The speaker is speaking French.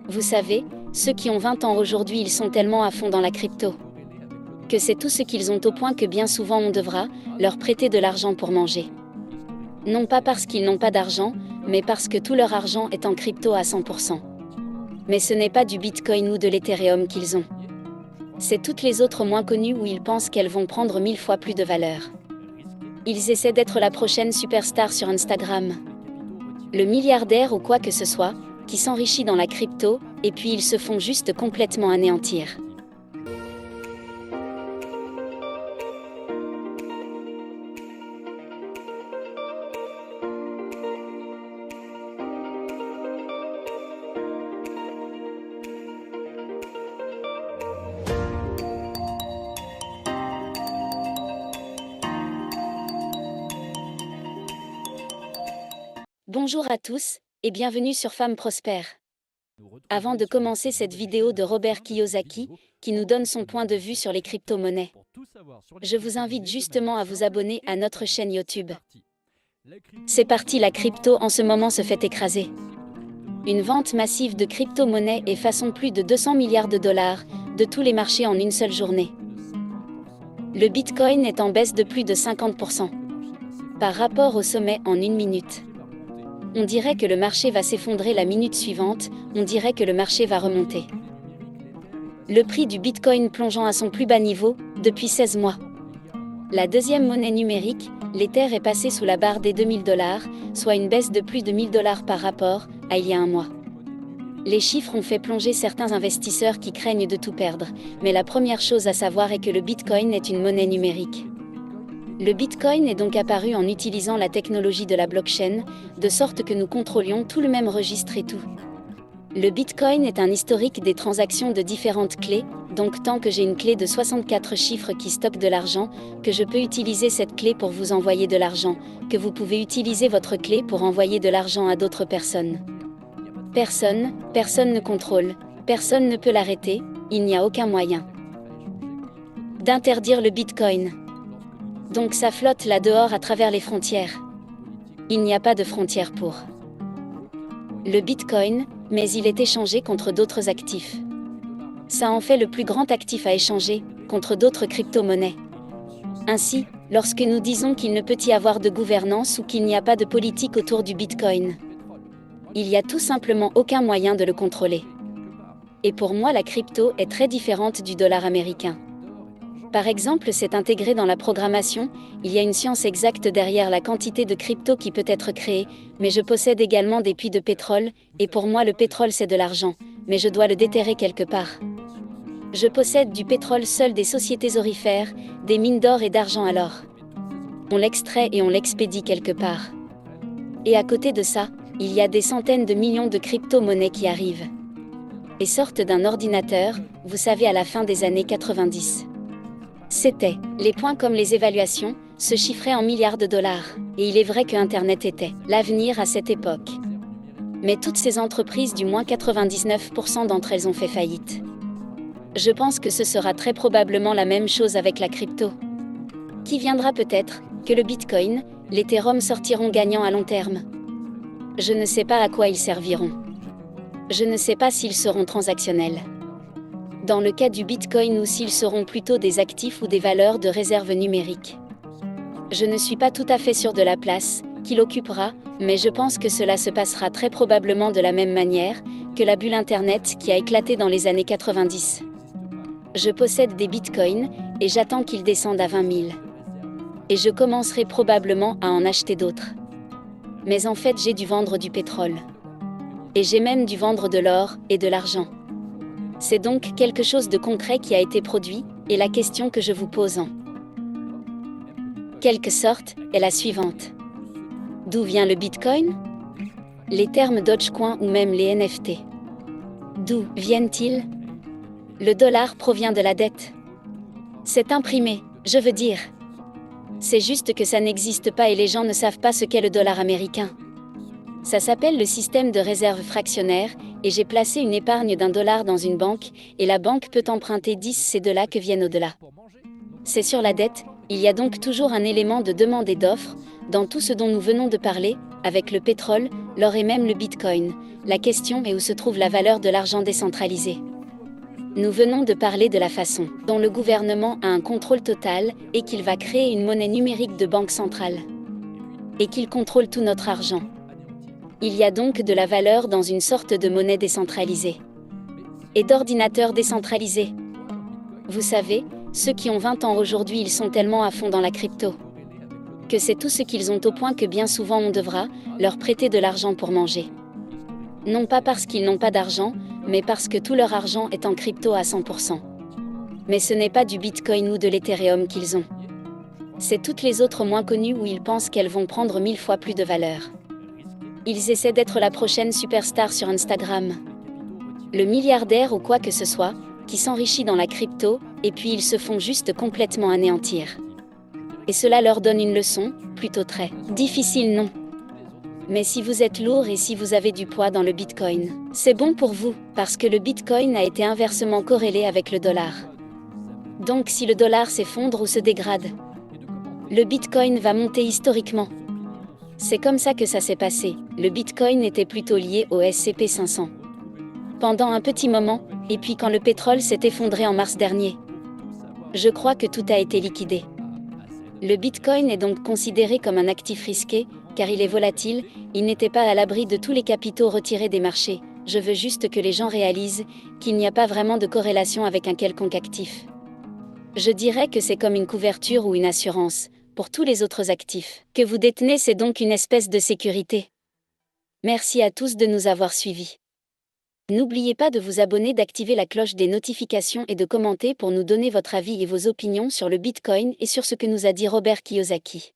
Vous savez, ceux qui ont 20 ans aujourd'hui, ils sont tellement à fond dans la crypto que c'est tout ce qu'ils ont au point que bien souvent on devra leur prêter de l'argent pour manger. Non pas parce qu'ils n'ont pas d'argent, mais parce que tout leur argent est en crypto à 100%. Mais ce n'est pas du Bitcoin ou de l'Ethereum qu'ils ont. C'est toutes les autres moins connues où ils pensent qu'elles vont prendre 1000 fois plus de valeur. Ils essaient d'être la prochaine superstar sur Instagram. Le milliardaire ou quoi que ce soit, qui s'enrichit dans la crypto, et puis ils se font juste complètement anéantir. Bonjour à tous, et bienvenue sur Femmes Prospères. Avant de commencer cette vidéo de Robert Kiyosaki, qui nous donne son point de vue sur les crypto-monnaies, je vous invite justement à vous abonner à notre chaîne YouTube. C'est parti, la crypto en ce moment se fait écraser. Une vente massive de crypto-monnaies et façon plus de 200 milliards de dollars de tous les marchés en une seule journée. Le Bitcoin est en baisse de plus de 50% par rapport au sommet en une minute. On dirait que le marché va s'effondrer la minute suivante, on dirait que le marché va remonter. Le prix du Bitcoin plongeant à son plus bas niveau depuis 16 mois. La deuxième monnaie numérique, l'Ether, est passée sous la barre des 2000 $, soit une baisse de plus de 1000 $ par rapport à il y a un mois. Les chiffres ont fait plonger certains investisseurs qui craignent de tout perdre, mais la première chose à savoir est que le Bitcoin est une monnaie numérique. Le Bitcoin est donc apparu en utilisant la technologie de la blockchain, de sorte que nous contrôlions tout le même registre et tout. Le Bitcoin est un historique des transactions de différentes clés, donc tant que j'ai une clé de 64 chiffres qui stocke de l'argent, que je peux utiliser cette clé pour vous envoyer de l'argent, que vous pouvez utiliser votre clé pour envoyer de l'argent à d'autres personnes. Personne ne contrôle, personne ne peut l'arrêter, il n'y a aucun moyen d'interdire le Bitcoin. Donc ça flotte là dehors à travers les frontières. Il n'y a pas de frontières pour le Bitcoin, mais il est échangé contre d'autres actifs. Ça en fait le plus grand actif à échanger, contre d'autres crypto-monnaies. Ainsi, lorsque nous disons qu'il ne peut y avoir de gouvernance ou qu'il n'y a pas de politique autour du Bitcoin, il n'y a tout simplement aucun moyen de le contrôler. Et pour moi, la crypto est très différente du dollar américain. Par exemple, c'est intégré dans la programmation, il y a une science exacte derrière la quantité de crypto qui peut être créée, mais je possède également des puits de pétrole, et pour moi le pétrole c'est de l'argent, mais je dois le déterrer quelque part. Je possède du pétrole seul, des sociétés aurifères, des mines d'or et d'argent, alors on l'extrait et on l'expédie quelque part. Et à côté de ça, il y a des centaines de millions de crypto-monnaies qui arrivent et sortent d'un ordinateur, vous savez, à la fin des années 90. C'était les points comme les évaluations, se chiffraient en milliards de dollars. Et il est vrai que Internet était l'avenir à cette époque. Mais toutes ces entreprises, du moins 99% d'entre elles, ont fait faillite. Je pense que ce sera très probablement la même chose avec la crypto. Qui viendra peut-être que le Bitcoin, l'Ethereum sortiront gagnants à long terme. Je ne sais pas à quoi ils serviront. Je ne sais pas s'ils seront transactionnels. Dans le cas du Bitcoin, ou s'ils seront plutôt des actifs ou des valeurs de réserve numérique. Je ne suis pas tout à fait sûr de la place qu'il occupera, mais je pense que cela se passera très probablement de la même manière que la bulle Internet qui a éclaté dans les années 90. Je possède des bitcoins, et j'attends qu'ils descendent à 20 000. Et je commencerai probablement à en acheter d'autres. Mais en fait, j'ai dû vendre du pétrole. Et j'ai même dû vendre de l'or et de l'argent. C'est donc quelque chose de concret qui a été produit, et la question que je vous pose en quelque sorte est la suivante. D'où vient le Bitcoin? Les termes Dogecoin ou même les NFT. D'où viennent-ils? Le dollar provient de la dette. C'est imprimé, je veux dire. C'est juste que ça n'existe pas et les gens ne savent pas ce qu'est le dollar américain. Ça s'appelle le système de réserve fractionnaire, et j'ai placé une épargne d'1 $ dans une banque, et la banque peut emprunter 10, c'est de là que viennent au-delà. C'est sur la dette Il y a donc toujours un élément de demande et d'offre, dans tout ce dont nous venons de parler, avec le pétrole, l'or et même le Bitcoin. La question est où se trouve la valeur de l'argent décentralisé. Nous venons de parler de la façon dont le gouvernement a un contrôle total et qu'il va créer une monnaie numérique de banque centrale. Et qu'il contrôle tout notre argent. Il y a donc de la valeur dans une sorte de monnaie décentralisée. Et d'ordinateurs décentralisés. Vous savez, ceux qui ont 20 ans aujourd'hui, ils sont tellement à fond dans la crypto. Que c'est tout ce qu'ils ont au point que bien souvent on devra leur prêter de l'argent pour manger. Non pas parce qu'ils n'ont pas d'argent, mais parce que tout leur argent est en crypto à 100%. Mais ce n'est pas du Bitcoin ou de l'Ethereum qu'ils ont. C'est toutes les autres moins connues où ils pensent qu'elles vont prendre 1000 fois plus de valeur. Ils essaient d'être la prochaine superstar sur Instagram. Le milliardaire ou quoi que ce soit, qui s'enrichit dans la crypto, et puis ils se font juste complètement anéantir. Et cela leur donne une leçon, plutôt très difficile, non? Mais si vous êtes lourd et si vous avez du poids dans le Bitcoin, c'est bon pour vous, parce que le Bitcoin a été inversement corrélé avec le dollar. Donc si le dollar s'effondre ou se dégrade, le Bitcoin va monter historiquement. C'est comme ça que ça s'est passé. Le Bitcoin était plutôt lié au S&P 500. Pendant un petit moment, et puis quand le pétrole s'est effondré en mars dernier. Je crois que tout a été liquidé. Le Bitcoin est donc considéré comme un actif risqué, car il est volatile, il n'était pas à l'abri de tous les capitaux retirés des marchés. Je veux juste que les gens réalisent qu'il n'y a pas vraiment de corrélation avec un quelconque actif. Je dirais que c'est comme une couverture ou une assurance, pour tous les autres actifs. Que vous détenez, c'est donc une espèce de sécurité. Merci à tous de nous avoir suivis. N'oubliez pas de vous abonner, d'activer la cloche des notifications et de commenter pour nous donner votre avis et vos opinions sur le Bitcoin et sur ce que nous a dit Robert Kiyosaki.